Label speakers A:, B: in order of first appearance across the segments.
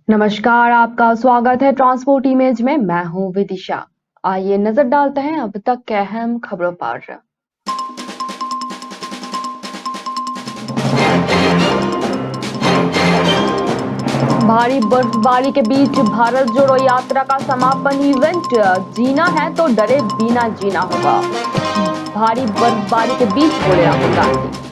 A: नमस्कार, आपका स्वागत है ट्रांसपोर्ट इमेज में। मैं हूं विदिशा। आइए नजर डालते हैं अब तक के अहम खबरों पर। भारी बर्फबारी के बीच भारत जोड़ो यात्रा का समापन इवेंट। जीना है तो डरे बिना जीना होगा। भारी बर्फबारी के बीच बोले राहुल गांधी।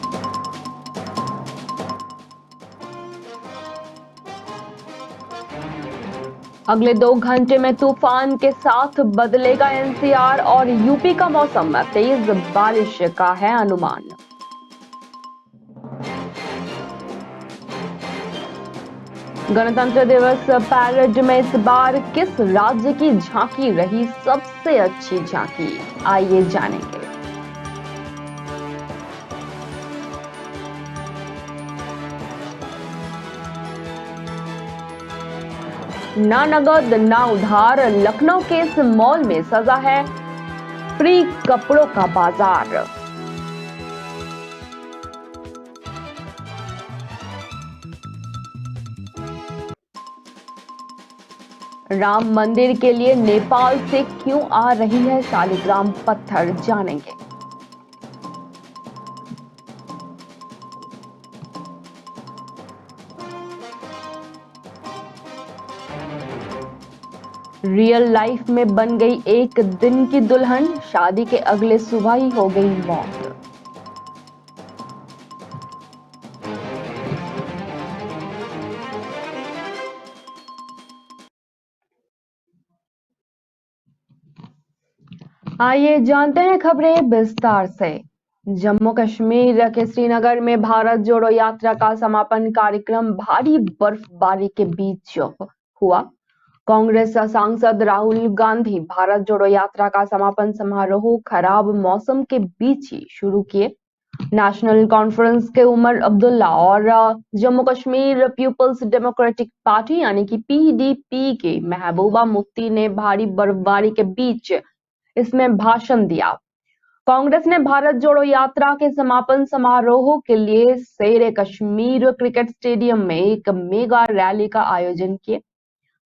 A: अगले 2 घंटे में तूफान के साथ बदलेगा एनसीआर और यूपी का मौसम। तेज बारिश का है अनुमान। गणतंत्र दिवस पैरेड में इस बार किस राज्य की झांकी रही सबसे अच्छी झांकी? आइए जानेंगे। ना नगद ना उधार, लखनऊ के इस मॉल में सजा है फ्री कपड़ों का बाजार। राम मंदिर के लिए नेपाल से क्यों आ रही है शालिग्राम पत्थर? जानेंगे। रियल लाइफ में बन गई एक दिन की दुल्हन, शादी के अगले सुबह ही हो गई मौत। आइए जानते हैं खबरें विस्तार से। जम्मू कश्मीर के श्रीनगर में भारत जोड़ो यात्रा का समापन कार्यक्रम भारी बर्फबारी के बीच हुआ। कांग्रेस सांसद राहुल गांधी भारत जोड़ो यात्रा का समापन समारोह खराब मौसम के बीच ही शुरू किए। नेशनल कॉन्फ्रेंस के उमर अब्दुल्ला और जम्मू कश्मीर पीपल्स डेमोक्रेटिक पार्टी यानी कि पीडीपी के महबूबा मुफ्ती ने भारी बर्फबारी के बीच इसमें भाषण दिया। कांग्रेस ने भारत जोड़ो यात्रा के समापन समारोह के लिए शेर कश्मीर क्रिकेट स्टेडियम में एक मेगा रैली का आयोजन किया।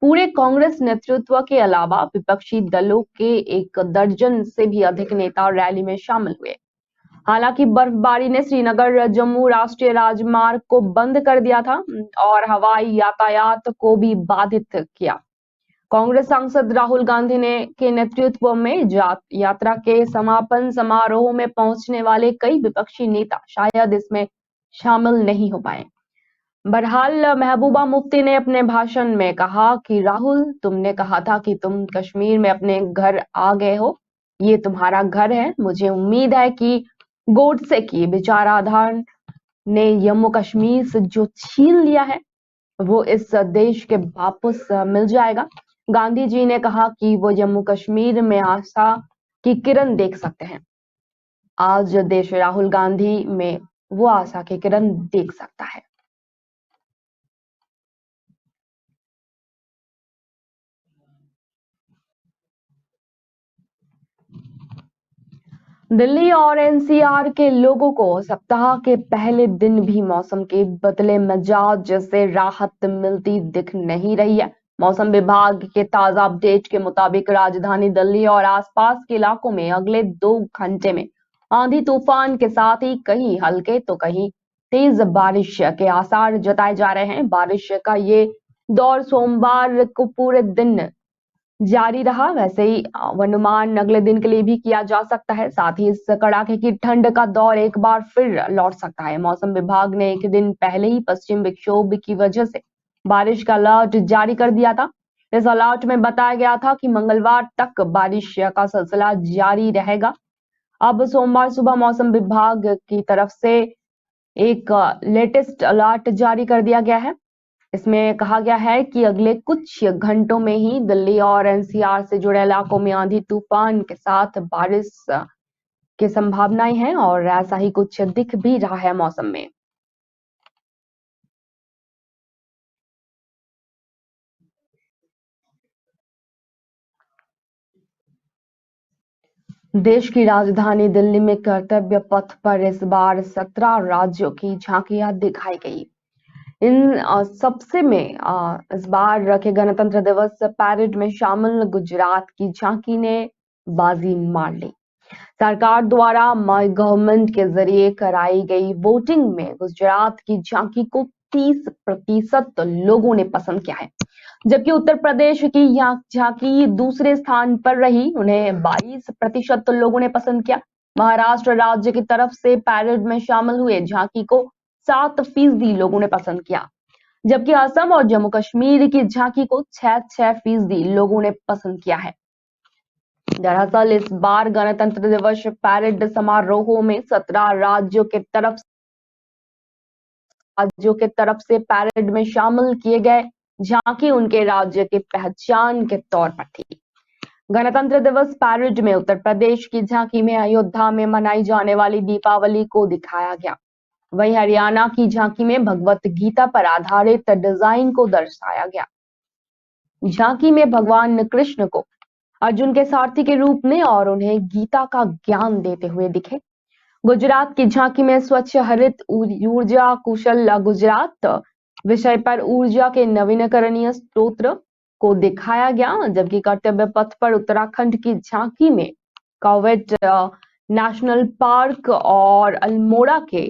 A: पूरे कांग्रेस नेतृत्व के अलावा विपक्षी दलों के 1 दर्जन से भी अधिक नेता रैली में शामिल हुए। हालांकि बर्फबारी ने श्रीनगर जम्मू राष्ट्रीय राजमार्ग को बंद कर दिया था और हवाई यातायात को भी बाधित किया। कांग्रेस सांसद राहुल गांधी ने के नेतृत्व में यात्रा के समापन समारोह में पहुंचने वाले कई विपक्षी नेता शायद इसमें शामिल नहीं हो पाए। बहरहाल महबूबा मुफ्ती ने अपने भाषण में कहा कि राहुल, तुमने कहा था कि तुम कश्मीर में अपने घर आ गए हो। ये तुम्हारा घर है। मुझे उम्मीद है कि गोडसे की विचारधारा ने जम्मू कश्मीर से जो छीन लिया है वो इस देश के वापस मिल जाएगा। गांधी जी ने कहा कि वो जम्मू कश्मीर में आशा की किरण देख सकते हैं। आज देश राहुल गांधी में वो आशा की किरण देख सकता है। दिल्ली और एनसीआर के लोगों को सप्ताह के पहले दिन भी मौसम के बदले मिजाज से राहत मिलती दिख नहीं रही है। मौसम विभाग के ताजा अपडेट के मुताबिक राजधानी दिल्ली और आसपास के इलाकों में अगले 2 घंटे में आंधी तूफान के साथ ही कहीं हल्के तो कहीं तेज बारिश के आसार जताए जा रहे हैं। बारिश का ये दौर सोमवार को पूरे दिन जारी रहा। वैसे ही अनुमान अगले दिन के लिए भी किया जा सकता है। साथ ही इस कड़ाके की ठंड का दौर एक बार फिर लौट सकता है। मौसम विभाग ने एक दिन पहले ही पश्चिम विक्षोभ की वजह से बारिश का अलर्ट जारी कर दिया था। इस अलर्ट में बताया गया था कि मंगलवार तक बारिश का सिलसिला जारी रहेगा। अब सोमवार सुबह मौसम विभाग की तरफ से एक लेटेस्ट अलर्ट जारी कर दिया गया है। इसमें कहा गया है कि अगले कुछ घंटों में ही दिल्ली और एनसीआर से जुड़े इलाकों में आंधी तूफान के साथ बारिश की संभावनाएं हैं और ऐसा ही कुछ दिख भी रहा है मौसम में। देश की राजधानी दिल्ली में कर्तव्य पथ पर इस बार 17 राज्यों की झांकियां दिखाई गई। इन सबसे में इस बार रखे गणतंत्र दिवस पैरेड में शामिल गुजरात की झांकी ने बाजी मार ली। सरकार द्वारा माई गवर्नमेंट के जरिए कराई गई वोटिंग में गुजरात की झांकी को 30% लोगों ने पसंद किया है, जबकि उत्तर प्रदेश की यह झांकी दूसरे स्थान पर रही, उन्हें 22% लोगों ने पसंद किया। महाराष्ट्र राज्य की तरफ से पैरेड में शामिल हुए झांकी को 7% लोगों ने पसंद किया, जबकि असम और जम्मू कश्मीर की झांकी को 6% लोगों ने पसंद किया है। दरअसल इस बार गणतंत्र दिवस पैरेड समारोहों में 17 राज्यों के तरफ से पैरेड में शामिल किए गए झांकी उनके राज्य की पहचान के तौर पर थी। गणतंत्र दिवस पैरेड में उत्तर प्रदेश की झांकी में अयोध्या में मनाई जाने वाली दीपावली को दिखाया गया। वहीं हरियाणा की झांकी में भगवत गीता पर आधारित डिजाइन को दर्शाया गया। झांकी में भगवान कृष्ण को अर्जुन के सारथी के रूप में और उन्हें गीता का ज्ञान देते हुए दिखे। गुजरात की झांकी में स्वच्छ हरित ऊर्जा कुशल गुजरात विषय पर ऊर्जा के नवीकरणीय स्रोत को दिखाया गया, जबकि कर्तव्य पथ पर उत्तराखंड की झांकी में कावेट नेशनल पार्क और अल्मोड़ा के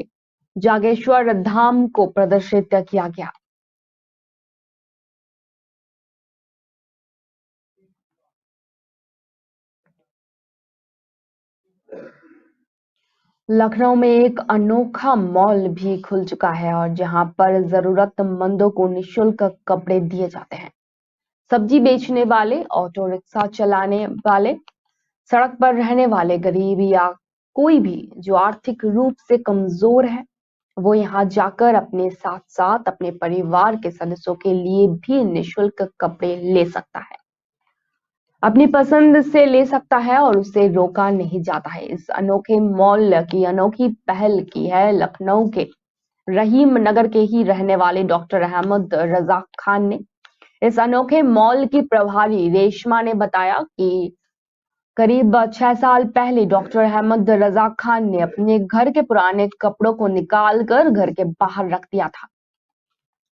A: जागेश्वर धाम को प्रदर्शित किया गया। लखनऊ में एक अनोखा मॉल भी खुल चुका है और जहां पर जरूरतमंदों को निशुल्क कपड़े दिए जाते हैं। सब्जी बेचने वाले, ऑटो रिक्शा चलाने वाले, सड़क पर रहने वाले गरीब या कोई भी जो आर्थिक रूप से कमजोर है, वो यहाँ जाकर अपने साथ साथ अपने परिवार के सदस्यों के लिए भी निशुल्क कपड़े ले सकता है, अपनी पसंद से ले सकता है और उसे रोका नहीं जाता है। इस अनोखे मॉल की अनोखी पहल की है लखनऊ के रहीम नगर के ही रहने वाले डॉक्टर अहमद रजा खान ने। इस अनोखे मॉल की प्रभारी रेशमा ने बताया कि करीब 6 साल पहले डॉक्टर अहमद रजा खान ने अपने घर के पुराने कपड़ों को निकाल कर घर के बाहर रख दिया था।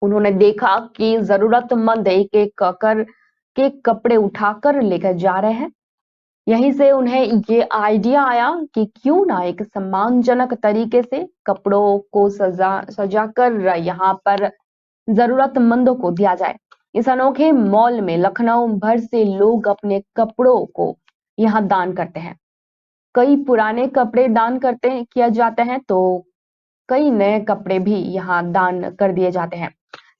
A: उन्होंने देखा कि जरूरतमंद एक एक कर के कपड़े उठाकर लेकर जा रहे हैं। यहीं से उन्हें ये आइडिया आया कि क्यों ना एक सम्मानजनक तरीके से कपड़ों को सजाकर यहाँ पर जरूरतमंदों को दिया जाए। इस अनोखे मॉल में लखनऊ भर से लोग अपने कपड़ों को यहाँ दान करते हैं। कई पुराने कपड़े दान किया जाते हैं तो कई नए कपड़े भी यहाँ दान कर दिए जाते हैं।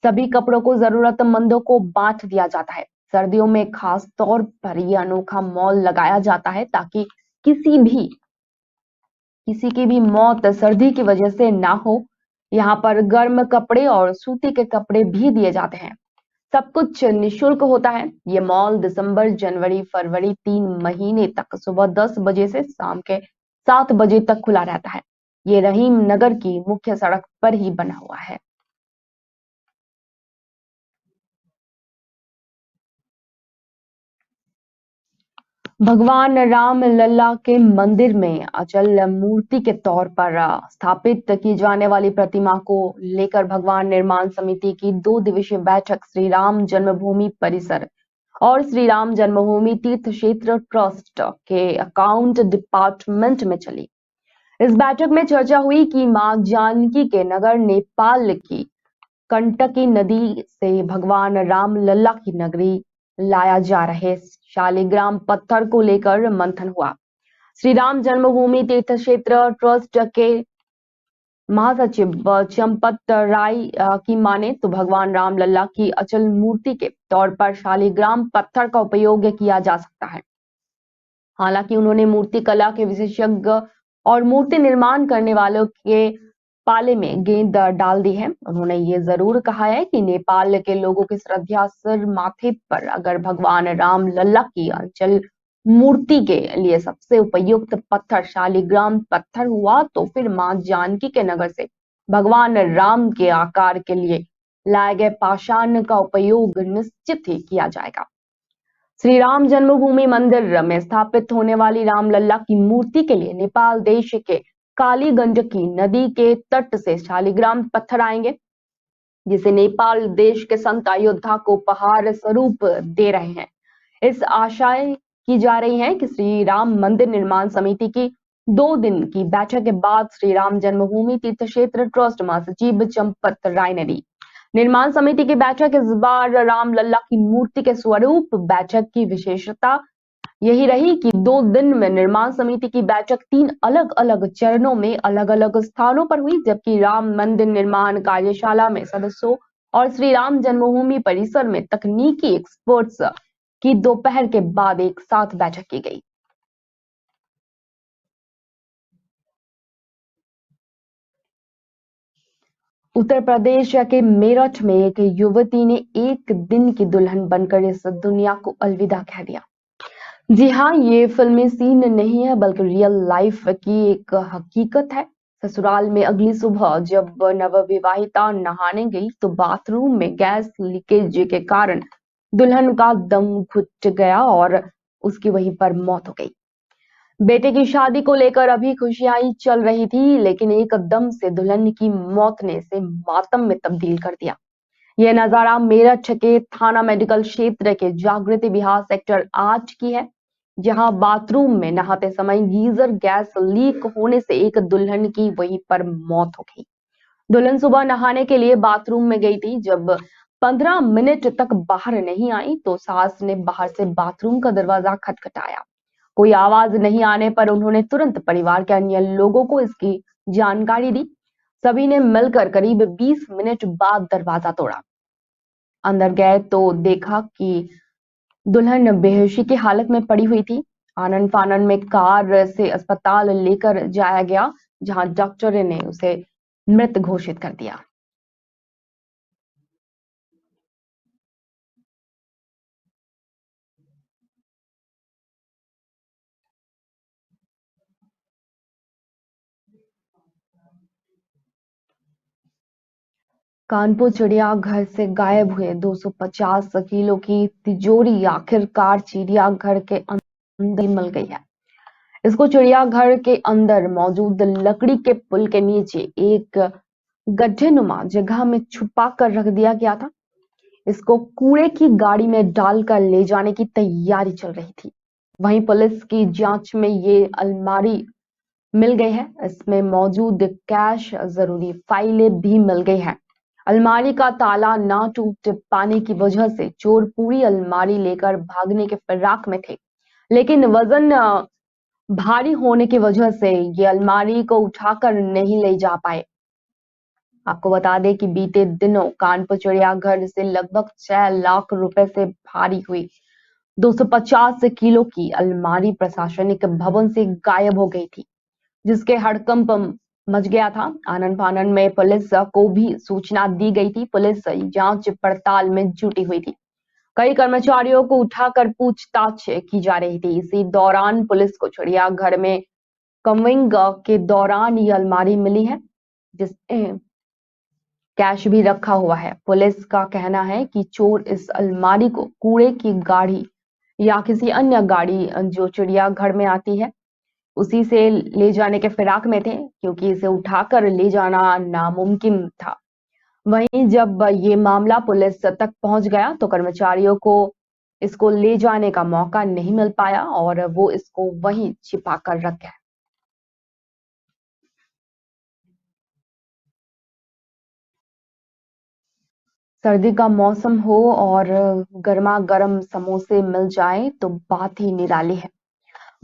A: सभी कपड़ों को जरूरतमंदों को बांट दिया जाता है। सर्दियों में खास तौर पर यह अनोखा मॉल लगाया जाता है ताकि किसी की भी मौत सर्दी की वजह से ना हो। यहाँ पर गर्म कपड़े और सूती के कपड़े भी दिए जाते हैं। सब कुछ निशुल्क होता है। ये मॉल दिसंबर, जनवरी, फरवरी 3 महीने तक सुबह 10 बजे से शाम के 7 बजे तक खुला रहता है। ये रहीम नगर की मुख्य सड़क पर ही बना हुआ है। भगवान राम लल्ला के मंदिर में अचल मूर्ति के तौर पर स्थापित की जाने वाली प्रतिमा को लेकर भगवान निर्माण समिति की 2 दिवसीय बैठक श्री राम जन्मभूमि परिसर और श्री राम जन्मभूमि तीर्थ क्षेत्र ट्रस्ट के अकाउंट डिपार्टमेंट में चली। इस बैठक में चर्चा हुई कि मां जानकी के नगर नेपाल की कंटकी नदी से भगवान राम लल्ला की नगरी लाया जा रहे शालिग्राम पत्थर को लेकर मंथन हुआ। श्री राम जन्मभूमि तीर्थ क्षेत्र ट्रस्ट के महासचिव चंपत राय की माने तो भगवान राम लल्ला की अचल मूर्ति के तौर पर शालिग्राम पत्थर का उपयोग किया जा सकता है। हालांकि उन्होंने मूर्ति कला के विशेषज्ञ और मूर्ति निर्माण करने वालों के पाले में गेंद डाल दी है। उन्होंने ये जरूर कहा है कि नेपाल के लोगों की श्रद्धा सिर माथे पर अगर भगवान राम लल्ला की अचल मूर्ति के लिए सबसे उपयुक्त पत्थर शालिग्राम पत्थर हुआ तो फिर मां जानकी के नगर से भगवान राम के आकार के लिए लाए गए पाषाण का उपयोग निश्चित ही किया जाएगा। श्री राम जन्मभूमि मंदिर में स्थापित होने वाली रामलल्ला की मूर्ति के लिए नेपाल देश के काली गंडकी नदी के तट से शालिग्राम पत्थर आएंगे। जिसे नेपाल देश के संत अयोध्या को उपहार स्वरूप दे रहे हैं। इस आशय की जा रही है कि श्री राम मंदिर निर्माण समिति की 2 दिन की बैठक के बाद श्री राम जन्मभूमि तीर्थ क्षेत्र ट्रस्ट महासचिव चंपत राय ने दी। निर्माण समिति की बैठक इस बार रामलला की मूर्ति के स्वरूप बैठक की विशेषता यही रही कि 2 दिन में निर्माण समिति की बैठक 3 अलग अलग चरणों में अलग अलग स्थानों पर हुई, जबकि राम मंदिर निर्माण कार्यशाला में सदस्यों और श्री राम जन्मभूमि परिसर में तकनीकी एक्सपर्ट्स की दोपहर के बाद एक साथ बैठक की गई। उत्तर प्रदेश के मेरठ में एक युवती ने एक दिन की दुल्हन बनकर इस दुनिया को अलविदा कह दिया। जी हाँ, ये फिल्मी सीन नहीं है बल्कि रियल लाइफ की एक हकीकत है। ससुराल में अगली सुबह जब नवविवाहिता नहाने गई तो बाथरूम में गैस लीकेज के कारण दुल्हन का दम घुट गया और उसकी वहीं पर मौत हो गई। बेटे की शादी को लेकर अभी खुशियां चल रही थी, लेकिन एकदम से दुल्हन की मौत ने इसे मातम में तब्दील कर दिया। यह नजारा मेरठ के थाना मेडिकल क्षेत्र के जागृति विहार सेक्टर 8 की है, जहां बाथरूम में नहाते समय गीजर गैस लीक होने से एक दुल्हन की वहीं पर मौत हो गई। दुल्हन सुबह नहाने के लिए बाथरूम में गई थी। जब 15 मिनट तक बाहर नहीं आई तो सास ने बाहर से बाथरूम का दरवाजा खटखटाया। कोई आवाज नहीं आने पर उन्होंने तुरंत परिवार के अन्य लोगों को इसकी जानकारी दी। सभी ने मिलकर करीब 20 मिनट बाद दरवाजा तोड़ा। अंदर गए तो देखा कि दुल्हन बेहोशी की हालत में पड़ी हुई थी। आनन फानन में कार से अस्पताल लेकर जाया गया, जहां डॉक्टर ने उसे मृत घोषित कर दिया। कानपुर चिड़ियाघर से गायब हुए 250 किलो की तिजोरी आखिरकार चिड़ियाघर के अंदर मिल गई है। इसको चिड़ियाघर के अंदर मौजूद लकड़ी के पुल के नीचे एक गड्ढेनुमा जगह में छुपा कर रख दिया गया था। इसको कूड़े की गाड़ी में डालकर ले जाने की तैयारी चल रही थी। वहीं पुलिस की जांच में ये अलमारी मिल गई है। इसमें मौजूद कैश, जरूरी फाइलें भी मिल गई हैं। अलमारी का ताला ना टूट पाने की वजह से चोर पूरी अलमारी लेकर भागने के फिराक में थे, लेकिन वजन भारी होने की वजह से ये अलमारी को उठाकर नहीं ले जा पाए। आपको बता दें कि बीते दिनों कानपुर चिड़ियाघर से लगभग 6 लाख रुपए से भारी हुई 250 किलो की अलमारी प्रशासनिक भवन से गायब हो गई थी, जिसके हड़कंप मच गया था। आनन फानन में पुलिस को भी सूचना दी गई थी। पुलिस जांच पड़ताल में जुटी हुई थी। कई कर्मचारियों को उठाकर पूछताछ की जा रही थी। इसी दौरान पुलिस को चिड़ियाघर में कमिंग के दौरान ये अलमारी मिली है, जिसमें कैश भी रखा हुआ है। पुलिस का कहना है कि चोर इस अलमारी को कूड़े की गाड़ी या किसी अन्य गाड़ी जो चिड़ियाघर में आती है उसी से ले जाने के फिराक में थे, क्योंकि इसे उठाकर ले जाना नामुमकिन था। वहीं जब ये मामला पुलिस तक पहुंच गया तो कर्मचारियों को इसको ले जाने का मौका नहीं मिल पाया और वो इसको वहीं छिपा कर रख गए। सर्दी का मौसम हो और गर्मा गर्म समोसे मिल जाए तो बात ही निराली है।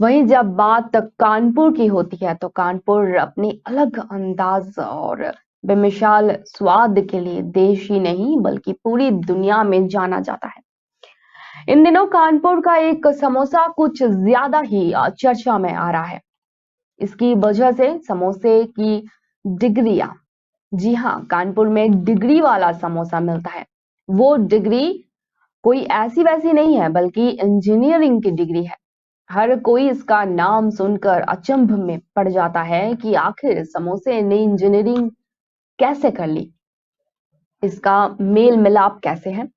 A: वहीं जब बात कानपुर की होती है तो कानपुर अपने अलग अंदाज और बेमिसाल स्वाद के लिए देश ही नहीं बल्कि पूरी दुनिया में जाना जाता है। इन दिनों कानपुर का एक समोसा कुछ ज्यादा ही चर्चा में आ रहा है। इसकी वजह से समोसे की डिग्रियां, जी हाँ, कानपुर में डिग्री वाला समोसा मिलता है। वो डिग्री कोई ऐसी वैसी नहीं है बल्कि इंजीनियरिंग की डिग्री है। हर कोई इसका नाम सुनकर अचंभ में पड़ जाता है कि आखिर समोसे ने इंजीनियरिंग कैसे कर ली, इसका मेल मिलाप कैसे है।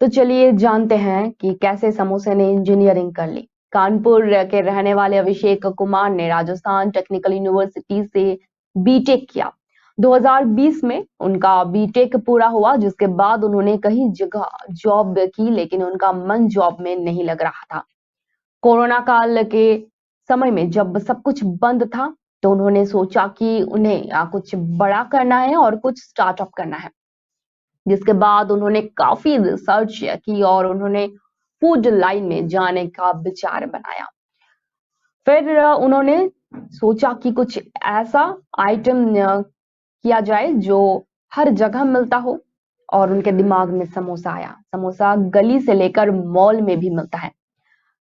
A: तो चलिए जानते हैं कि कैसे समोसे ने इंजीनियरिंग कर ली। कानपुर के रहने वाले अभिषेक कुमार ने राजस्थान टेक्निकल यूनिवर्सिटी से बीटेक किया। 2020 में उनका बीटेक पूरा हुआ, जिसके बाद उन्होंने कई जगह जॉब की, लेकिन उनका मन जॉब में नहीं लग रहा था। कोरोना काल के समय में जब सब कुछ बंद था, तो उन्होंने सोचा कि उन्हें कुछ बड़ा करना है और कुछ स्टार्टअप करना है। जिसके बाद उन्होंने काफी रिसर्च की और उन्होंने फूड लाइन में जाने का विचार बनाया। फिर उन्होंने सोचा कि कुछ ऐसा आइटम किया जाए जो हर जगह मिलता हो, और उनके दिमाग में समोसा आया। समोसा गली से लेकर मॉल में भी मिलता है,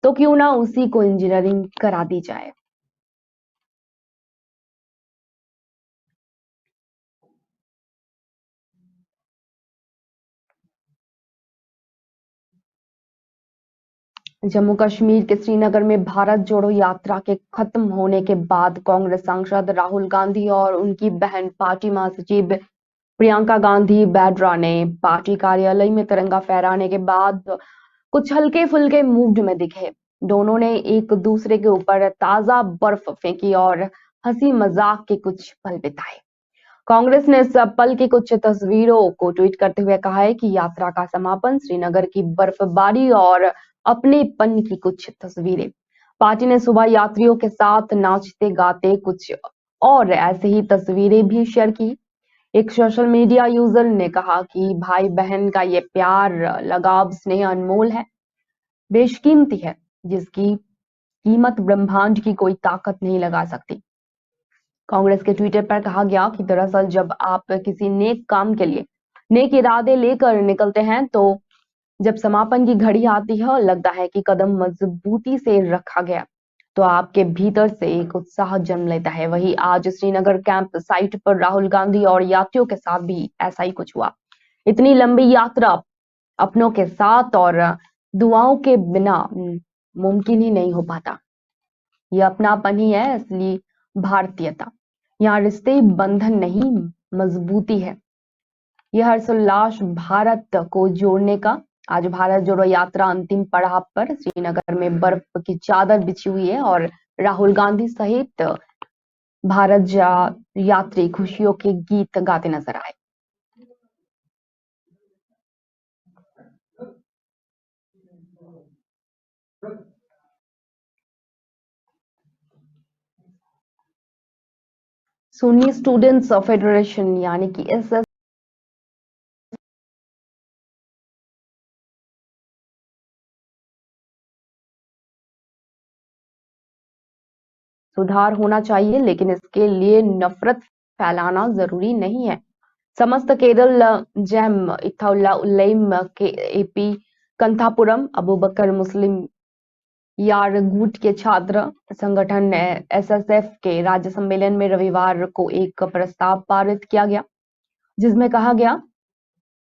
A: तो क्यों ना उसी को इंजीनियरिंग करा दी जाए। जम्मू कश्मीर के श्रीनगर में भारत जोड़ो यात्रा के खत्म होने के बाद कांग्रेस सांसद राहुल गांधी और उनकी बहन पार्टी महासचिव प्रियंका गांधी वाड्रा ने पार्टी कार्यालय में तिरंगा फहराने के बाद कुछ हल्के फुल्के मूड में दिखे। दोनों ने एक दूसरे के ऊपर ताजा बर्फ फेंकी और हंसी मजाक के कुछ पल बिताए। कांग्रेस ने इस पल की कुछ तस्वीरों को ट्वीट करते हुए कहा है कि यात्रा का समापन, श्रीनगर की बर्फबारी और अपनेपन की कुछ तस्वीरें। पार्टी ने सुबह यात्रियों के साथ नाचते गाते कुछ और ऐसे ही तस्वीरें भी शेयर की। एक सोशल मीडिया यूजर ने कहा कि भाई बहन का ये प्यार, लगाव, स्नेह अनमोल है, बेशकीमती है, जिसकी कीमत ब्रह्मांड की कोई ताकत नहीं लगा सकती। कांग्रेस के ट्विटर पर कहा गया कि दरअसल जब आप किसी नेक काम के लिए नेक इरादे लेकर निकलते हैं, तो जब समापन की घड़ी आती है और लगता है कि कदम मजबूती से रखा गया, तो आपके भीतर से एक उत्साह जन्म लेता है। वही आज श्रीनगर कैंप साइट पर राहुल गांधी और यात्रियों के साथ भी ऐसा ही कुछ हुआ। इतनी लंबी यात्रा अपनों के साथ और दुआओं के बिना मुमकिन ही नहीं हो पाता। यह अपनापन ही है असली भारतीयता। यहाँ रिश्ते बंधन नहीं, मजबूती है। यह हर्षोल्लास भारत को जोड़ने का। आज भारत जोड़ो यात्रा अंतिम पड़ाव पर श्रीनगर में बर्फ की चादर बिछी हुई है और राहुल गांधी सहित यात्री खुशियों के गीत गाते नजर आए। सुन्नी स्टूडेंट्स फेडरेशन यानी कि एसएस सुधार होना चाहिए, लेकिन इसके लिए नफरत फैलाना जरूरी नहीं है। समस्त केरल जैम इथौला उल्लैम के एपी कंथापुरम अबूबकर मुस्लिम यारगूट के छात्र संगठन एसएसएफ के राज्य सम्मेलन में रविवार को एक प्रस्ताव पारित किया गया, जिसमें कहा गया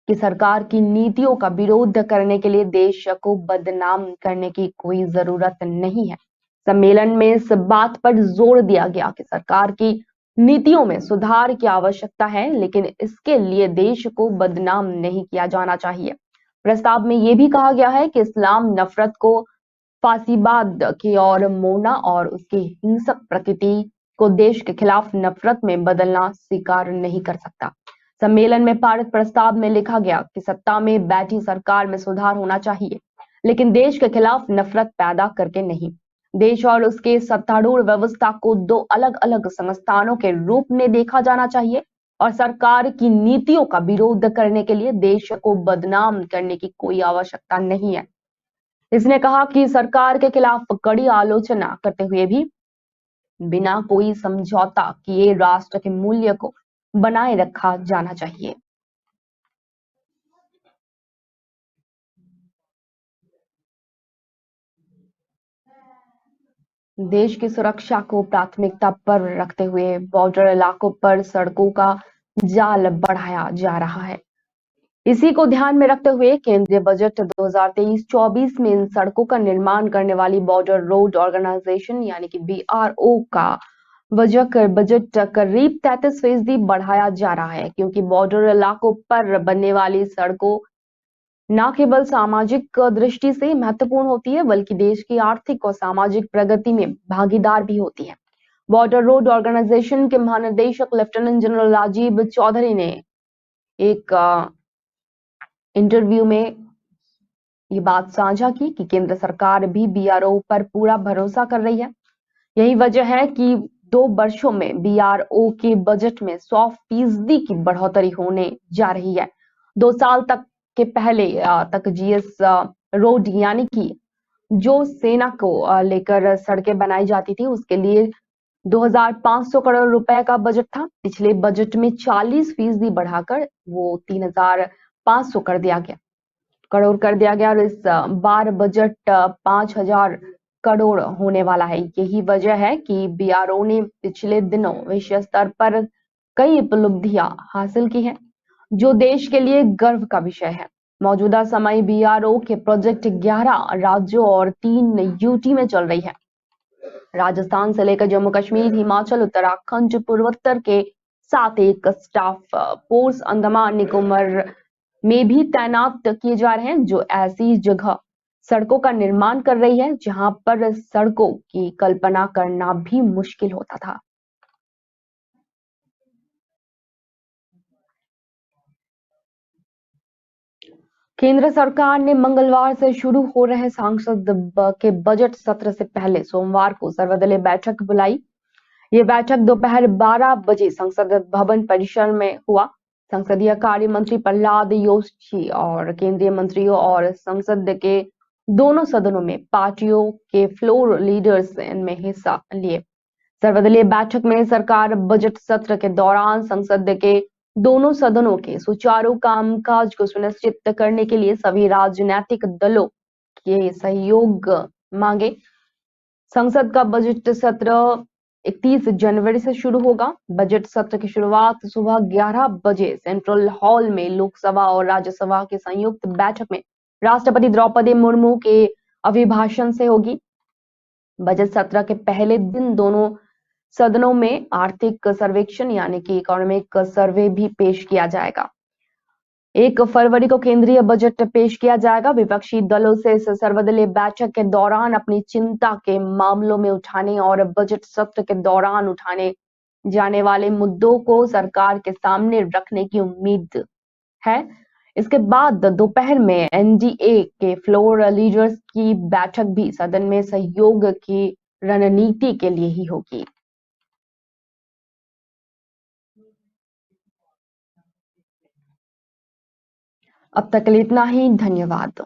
A: कि सरकार की नीतियों का विरोध करने के लिए देश को बदनाम करने की कोई जरूरत नहीं है। सम्मेलन में इस बात पर जोर दिया गया कि सरकार की नीतियों में सुधार की आवश्यकता है, लेकिन इसके लिए देश को बदनाम नहीं किया जाना चाहिए। प्रस्ताव में यह भी कहा गया है कि इस्लाम नफरत को फासीबाद की ओर मोड़ना और उसकी हिंसक प्रकृति को देश के खिलाफ नफरत में बदलना स्वीकार नहीं कर सकता। सम्मेलन में पारित प्रस्ताव में लिखा गया कि सत्ता में बैठी सरकार में सुधार होना चाहिए, लेकिन देश के खिलाफ नफरत पैदा करके नहीं। देश और उसके सत्तारूढ़ व्यवस्था को दो अलग अलग संस्थानों के रूप में देखा जाना चाहिए और सरकार की नीतियों का विरोध करने के लिए देश को बदनाम करने की कोई आवश्यकता नहीं है। इसने कहा कि सरकार के खिलाफ कड़ी आलोचना करते हुए भी बिना कोई समझौता किए राष्ट्र के मूल्य को बनाए रखा जाना चाहिए। देश की सुरक्षा को प्राथमिकता पर रखते हुए बॉर्डर इलाकों पर सड़कों का जाल बढ़ाया जा रहा है। इसी को ध्यान में रखते हुए केंद्रीय बजट 2023-24 में इन सड़कों का निर्माण करने वाली बॉर्डर रोड ऑर्गेनाइजेशन यानी कि बीआरओ का बजट करीब 33% बढ़ाया जा रहा है, क्योंकि बॉर्डर इलाकों पर बनने वाली सड़कों न केवल सामाजिक दृष्टि से महत्वपूर्ण होती है, बल्कि देश की आर्थिक और सामाजिक प्रगति में भागीदार भी होती है। बॉर्डर रोड ऑर्गेनाइजेशन के महानिदेशक लेफ्टिनेंट जनरल राजीव चौधरी ने एक इंटरव्यू में ये बात साझा की कि केंद्र सरकार भी बीआरओ पर पूरा भरोसा कर रही है। यही वजह है कि 2 वर्षों में बीआरओ के बजट में 100% की बढ़ोतरी होने जा रही है। 2 साल तक के पहले तक जीएस रोड यानी कि जो सेना को लेकर सड़कें बनाई जाती थी उसके लिए 2500 करोड़ रुपए का बजट था। पिछले बजट में 40% बढ़ाकर वो 3500 करोड़ कर दिया गया और इस बार बजट 5000 करोड़ होने वाला है। यही वजह है कि बीआरओ ने पिछले दिनों विश्व स्तर पर कई उपलब्धियां हासिल की हैं, जो देश के लिए गर्व का विषय है। मौजूदा समय बीआरओ के प्रोजेक्ट 11 राज्यों और 3 यूटी में चल रही है। राजस्थान से लेकर जम्मू कश्मीर, हिमाचल, उत्तराखंड, पूर्वोत्तर के साथ एक स्टाफ फोर्स अंडमान निकोबार में भी तैनात किए जा रहे हैं, जो ऐसी जगह सड़कों का निर्माण कर रही है जहां पर सड़कों की कल्पना करना भी मुश्किल होता था। केंद्र सरकार ने मंगलवार से शुरू हो रहे सांसद के बजट सत्र से पहले सोमवार को सर्वदलीय बैठक बुलाई। ये बैठक दोपहर 12 बजे संसद भवन परिसर में हुआ। संसदीय कार्य मंत्री प्रहलाद जोशी और केंद्रीय मंत्रियों और संसद के दोनों सदनों में पार्टियों के फ्लोर लीडर्स इनमें हिस्सा लिए। सर्वदलीय बैठक में सरकार बजट सत्र के दौरान संसद के दोनों सदनों के सुचारू कामकाज को सुनिश्चित करने के लिए सभी राजनीतिक दलों के सहयोग मांगे। संसद का बजट सत्र 31 जनवरी से शुरू होगा। बजट सत्र की शुरुआत सुबह 11 बजे सेंट्रल हॉल में लोकसभा और राज्यसभा की संयुक्त बैठक में राष्ट्रपति द्रौपदी मुर्मू के अभिभाषण से होगी। बजट सत्र के पहले दिन दोनों सदनों में आर्थिक सर्वेक्षण यानी कि इकोनॉमिक सर्वे भी पेश किया जाएगा। 1 फरवरी को केंद्रीय बजट पेश किया जाएगा। विपक्षी दलों से इस सर्वदलीय बैठक के दौरान अपनी चिंता के मामलों में उठाने और बजट सत्र के दौरान उठाने जाने वाले मुद्दों को सरकार के सामने रखने की उम्मीद है। इसके बाद दोपहर में एनडीए के फ्लोर लीडर्स की बैठक भी सदन में सहयोग की रणनीति के लिए ही होगी। अब तक के लिए इतना ही। धन्यवाद।